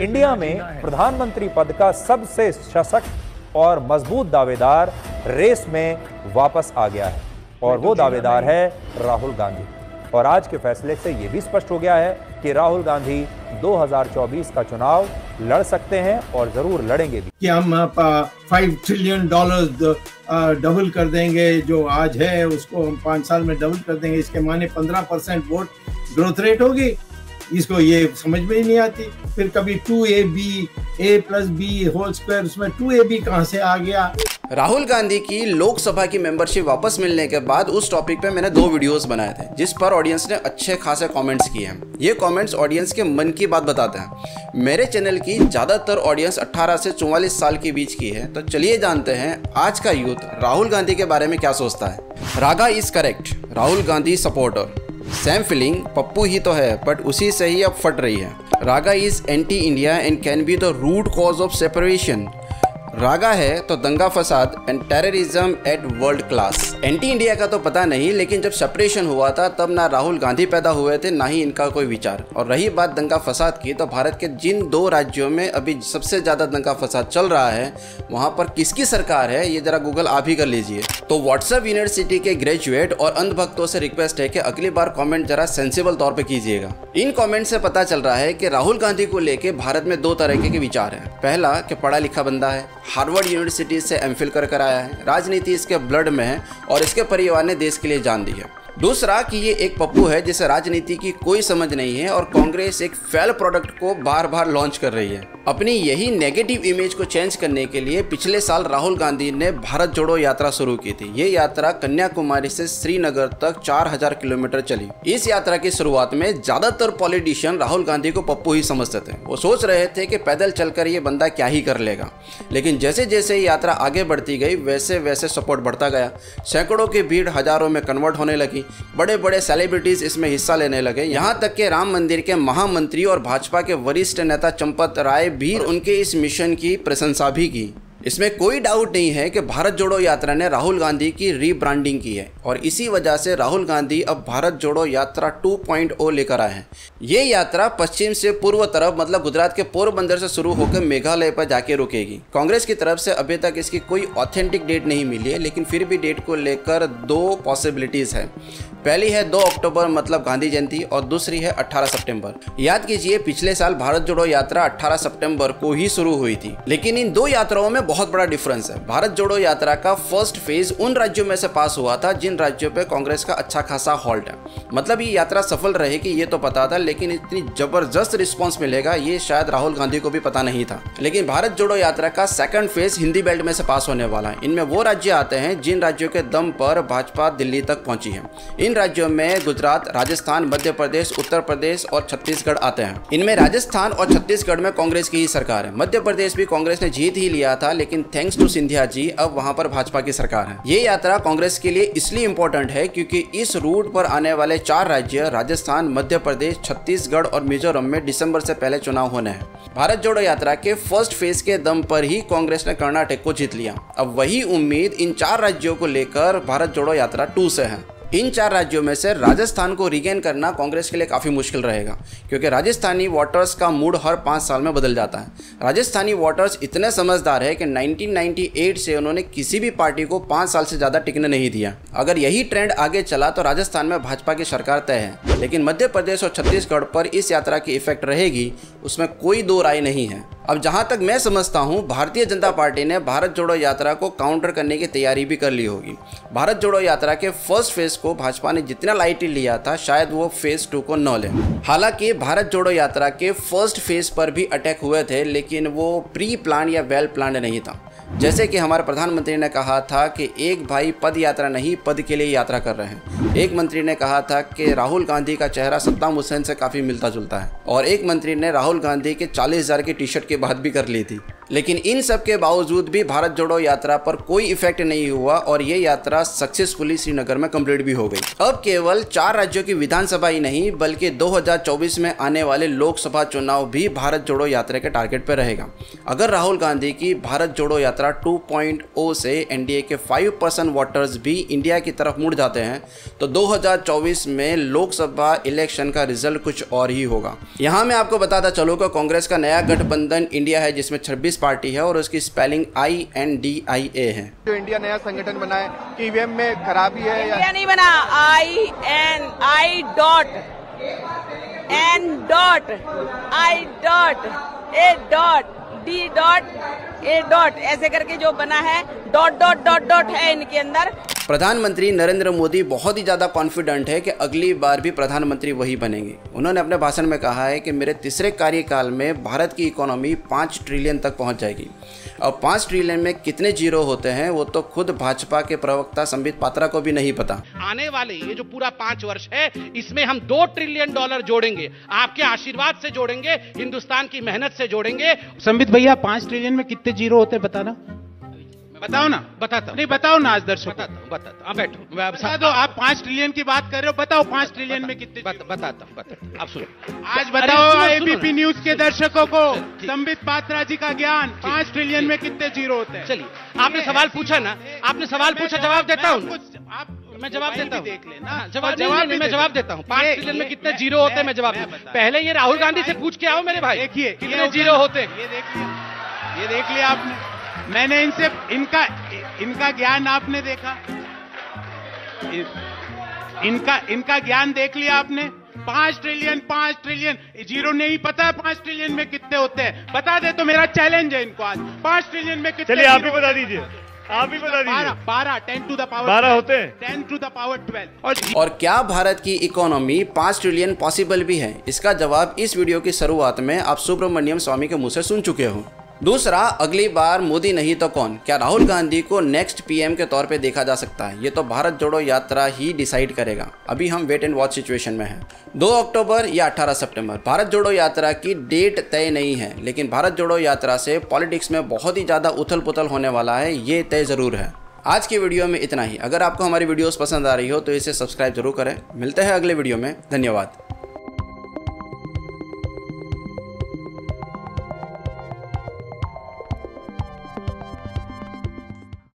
India में प्रधानमंत्री पद का सबसे सशक्त और मजबूत दावेदार रेस में वापस आ गया है और वो दावेदार है राहुल गांधी। और आज के फैसले से ये भी स्पष्ट हो गया है कि राहुल गांधी 2024 का चुनाव लड़ सकते हैं और जरूर लड़ेंगे भी। कि हम $5 ट्रिलियन डबल कर देंगे, जो आज है उसको हम 5 साल में डबल कर देंगे। इसके माने 15% वोट ग्रोथ रेट होगी। इसको ये समझ में ही नहीं आती। फिर कभी 2AB A+B होल स्क्वायर, उसमें 2AB कहाँ से आ गया। राहुल गांधी की लोकसभा की मेंबरशिप वापस मिलने के बाद उस टॉपिक पे मैंने 2 वीडियोस बनाए थे, जिस पर ऑडियंस ने अच्छे खासे कमेंट्स किए हैं। ये कमेंट्स ऑडियंस के मन की बात बताते हैं। मेरे चैनल की ज़्यादातर ऑडियंस 18 से 44 साल के बीच की है, तो चलिए जानते हैं आज का यूथ राहुल गांधी के बारे में क्या सोचता है। Raga is correct, Rahul Gandhi supporter. Same feeling, Pappu ही तो है बट उसी से ही अब फट रही है। Raga is anti India and can be the root cause of separation. Raga है तो दंगा फसाद and terrorism at world class. Anti India का तो पता नहीं, लेकिन जब सेपरेशन हुआ था तब ना राहुल गांधी पैदा हुए थे ना ही इनका कोई विचार। और रही बात दंगा फसाद की, तो भारत के जिन 2 राज्यों में अभी सबसे ज़्यादा दंगा फसाद चल रहा है वहाँ पर किसकी सरकार है ये ज़रा गूगल आप ही कर लीजिए। तो व्हाट्सएप यूनिवर्सिटी के ग्रेजुएट और अंधभक्तों से रिक्वेस्ट है कि अगली बार कॉमेंट जरा सेंसिबल तौर पर कीजिएगा। इन कॉमेंट से पता चल रहा है कि राहुल गांधी को लेकर भारत में 2 तरह के विचार हैं। पहला कि पढ़ा लिखा बंदा है, हार्वर्ड यूनिवर्सिटी से एमफिल कर आया है, राजनीति इसके ब्लड में है और इसके परिवार ने देश के लिए जान दी है। दूसरा कि ये एक पप्पू है जिसे राजनीति की कोई समझ नहीं है और कांग्रेस एक फेल प्रोडक्ट को बार बार लॉन्च कर रही है। अपनी यही नेगेटिव इमेज को चेंज करने के लिए पिछले साल राहुल गांधी ने भारत जोड़ो यात्रा शुरू की थी। ये यात्रा कन्याकुमारी से श्रीनगर तक 4000 किलोमीटर चली। इस यात्रा की शुरुआत में ज्यादातर पॉलिटिशियन राहुल गांधी को पप्पू ही समझते थे। वो सोच रहे थे कि पैदल चलकर ये बंदा क्या ही कर लेगा, लेकिन जैसे जैसे यात्रा आगे बढ़ती गई वैसे वैसे सपोर्ट बढ़ता गया। सैकड़ों की भीड़ हजारों में कन्वर्ट होने लगी। बड़े बड़े सेलिब्रिटीज इसमें हिस्सा लेने लगे। यहाँ तक कि राम मंदिर के महामंत्री और भाजपा के वरिष्ठ नेता चंपत राय भी उनके इस मिशन की प्रशंसा भी की। इसमें कोई डाउट नहीं है कि भारत जोड़ो यात्रा ने राहुल गांधी की रीब्रांडिंग की है और इसी वजह से राहुल गांधी अब भारत जोड़ो यात्रा 2.0 लेकर आए हैं। ये यात्रा पश्चिम से पूर्व तरफ मतलब गुजरात के पोरबंदर से शुरू होकर मेघालय पर जाके रुकेगी। कांग्रेस की तरफ से अभी तक इसकी कोई ऑथेंटिक डेट नहीं मिली है, लेकिन फिर भी डेट को लेकर 2 पॉसिबिलिटीज है। पहली है 2 अक्टूबर मतलब गांधी जयंती और दूसरी है 18 सितंबर। याद कीजिए पिछले साल भारत जोड़ो यात्रा 18 सितंबर को ही शुरू हुई थी, लेकिन इन 2 यात्राओं में बहुत बड़ा डिफरेंस है। भारत जोड़ो यात्रा का फर्स्ट फेज उन राज्यों में से पास हुआ था जिन राज्यों पे कांग्रेस का अच्छा खासा हॉल्ट है। मतलब ये यात्रा सफल रहेगी ये तो पता था, लेकिन इतनी जबरदस्त रिस्पॉन्स मिलेगा ये शायद राहुल गांधी को भी पता नहीं था। लेकिन भारत जोड़ो यात्रा का सेकंड फेज हिंदी बेल्ट में से पास होने वाला है। इनमें वो राज्य आते हैं जिन राज्यों के दम पर भाजपा दिल्ली तक पहुंची है। इन राज्यों में गुजरात, राजस्थान, मध्य प्रदेश, उत्तर प्रदेश और छत्तीसगढ़ आते हैं। इनमें राजस्थान और छत्तीसगढ़ में कांग्रेस की ही सरकार है। मध्य प्रदेश भी कांग्रेस ने जीत ही लिया था, लेकिन थैंक्स टू सिंधिया जी अब वहां पर भाजपा की सरकार है। ये यात्रा कांग्रेस के लिए इसलिए इंपॉर्टेंट है क्योंकि इस रूट पर आने वाले 4 राज्य राजस्थान, मध्य प्रदेश, छत्तीसगढ़ और मिजोरम में दिसंबर से पहले चुनाव होने हैं। भारत जोड़ो यात्रा के फर्स्ट फेज के दम पर ही कांग्रेस ने कर्नाटक को जीत लिया। अब वही उम्मीद इन 4 राज्यों को लेकर भारत जोड़ो यात्रा 2 से है। इन 4 राज्यों में से राजस्थान को रिगेन करना कांग्रेस के लिए काफ़ी मुश्किल रहेगा, क्योंकि राजस्थानी वोटर्स का मूड हर 5 साल में बदल जाता है। राजस्थानी वोटर्स इतने समझदार है कि 1998 से उन्होंने किसी भी पार्टी को 5 साल से ज़्यादा टिकने नहीं दिया। अगर यही ट्रेंड आगे चला तो राजस्थान में भाजपा की सरकार तय है, लेकिन मध्य प्रदेश और छत्तीसगढ़ पर इस यात्रा की इफेक्ट रहेगी, उसमें कोई 2 राय नहीं है। अब जहां तक मैं समझता हूं भारतीय जनता पार्टी ने भारत जोड़ो यात्रा को काउंटर करने की तैयारी भी कर ली होगी। भारत जोड़ो यात्रा के फर्स्ट फेज को भाजपा ने जितना लाइटली लिया था शायद वो फेज 2 को न ले। हालांकि भारत जोड़ो यात्रा के फर्स्ट फेज पर भी अटैक हुए थे, लेकिन वो प्री प्लान या वेल प्लान नहीं था। जैसे कि हमारे प्रधानमंत्री ने कहा था कि एक भाई पद यात्रा नहीं पद के लिए यात्रा कर रहे हैं। एक मंत्री ने कहा था कि राहुल गांधी का चेहरा सद्दाम हुसैन से काफ़ी मिलता जुलता है और एक मंत्री ने राहुल गांधी के 40,000 की टी शर्ट की बात भी कर ली थी। लेकिन इन सब के बावजूद भी भारत जोड़ो यात्रा पर कोई इफेक्ट नहीं हुआ और ये यात्रा सक्सेसफुली श्रीनगर में कंप्लीट भी हो गई। अब केवल 4 राज्यों की विधानसभा ही नहीं बल्कि 2024 में आने वाले लोकसभा चुनाव भी भारत जोड़ो यात्रा के टारगेट पर रहेगा। अगर राहुल गांधी की भारत जोड़ो यात्रा 2.0 से एनडीए के 5% वोटर्स भी इंडिया की तरफ मुड़ जाते हैं तो 2024 में लोकसभा इलेक्शन का रिजल्ट कुछ और ही होगा। यहाँ मैं आपको बताता चलूँ कि कांग्रेस का नया गठबंधन इंडिया है जिसमें 26 पार्टी है और उसकी स्पेलिंग INDIA है। जो इंडिया नया संगठन बना है कि ईवीएम में खराबी है या इंडिया नहीं बना, INI.A. ऐसे करके जो बना है डॉट है इनके अंदर। प्रधानमंत्री नरेंद्र मोदी बहुत ही ज़्यादा कॉन्फिडेंट है कि अगली बार भी प्रधानमंत्री वही बनेंगे। उन्होंने अपने भाषण में कहा है कि मेरे तीसरे कार्यकाल में भारत की इकोनॉमी 5 ट्रिलियन तक पहुंच जाएगी। अब 5 ट्रिलियन में कितने जीरो होते हैं वो तो खुद भाजपा के प्रवक्ता संबित पात्रा को भी नहीं पता। आने वाले ये जो पूरा 5 वर्ष है इसमें हम $2 ट्रिलियन जोड़ेंगे, आपके आशीर्वाद से जोड़ेंगे, हिंदुस्तान की मेहनत से जोड़ेंगे। संबित भैया 5 ट्रिलियन में कितने जीरो होते हैं बताना? बताओ ना। बताता नहीं बताओ ना आज दर्शकों। बताता हाँ बैठो बता दो। आप 5 ट्रिलियन की बात कर रहे हो, बताओ 5 ट्रिलियन में कितने? बताता आप सुनो। आज बताओ एबीपी न्यूज के दर्शकों को संबित पात्रा जी का ज्ञान 5 ट्रिलियन में कितने जीरो होते हैं। चलिए आपने सवाल पूछा ना, आपने सवाल पूछा, जवाब देता हूँ मैं जवाब देता हूँ। देख लेना मैं जवाब देता हूँ। 5 ट्रिलियन में कितने जीरो होते हैं मैं जवाब दूँ। पहले ये राहुल गांधी से पूछ के आओ मेरे भाई, देखिए कितने जीरो होते हैं। ये देख लिया आपने। मैंने इनसे इनका ज्ञान आपने देखा, इनका ज्ञान देख लिया आपने। 5 ट्रिलियन जीरो नहीं पता है 5 ट्रिलियन में कितने होते हैं। बता दे तो मेरा चैलेंज है इनको आज। 5 ट्रिलियन में कितने? चलिए आप ही बता दीजिए, आप ही बता दीजिए। 12 10 टू द पावर 12 होते हैं। 10 टू द पावर 12। और क्या भारत की इकोनॉमी 5 ट्रिलियन पॉसिबल भी है? इसका जवाब इस वीडियो की शुरुआत में आप सुब्रमण्यम स्वामी के मुंह से सुन चुके हो। दूसरा, अगली बार मोदी नहीं तो कौन? क्या राहुल गांधी को नेक्स्ट पीएम के तौर पे देखा जा सकता है? ये तो भारत जोड़ो यात्रा ही डिसाइड करेगा। अभी हम वेट एंड वॉच सिचुएशन में हैं। 2 अक्टूबर या 18 सितंबर भारत जोड़ो यात्रा की डेट तय नहीं है, लेकिन भारत जोड़ो यात्रा से पॉलिटिक्स में बहुत ही ज़्यादा उथल पुथल होने वाला है, ये तय ज़रूर है। आज की वीडियो में इतना ही। अगर आपको हमारी वीडियोस पसंद आ रही हो तो इसे सब्सक्राइब जरूर करें। मिलते हैं अगले वीडियो में। धन्यवाद।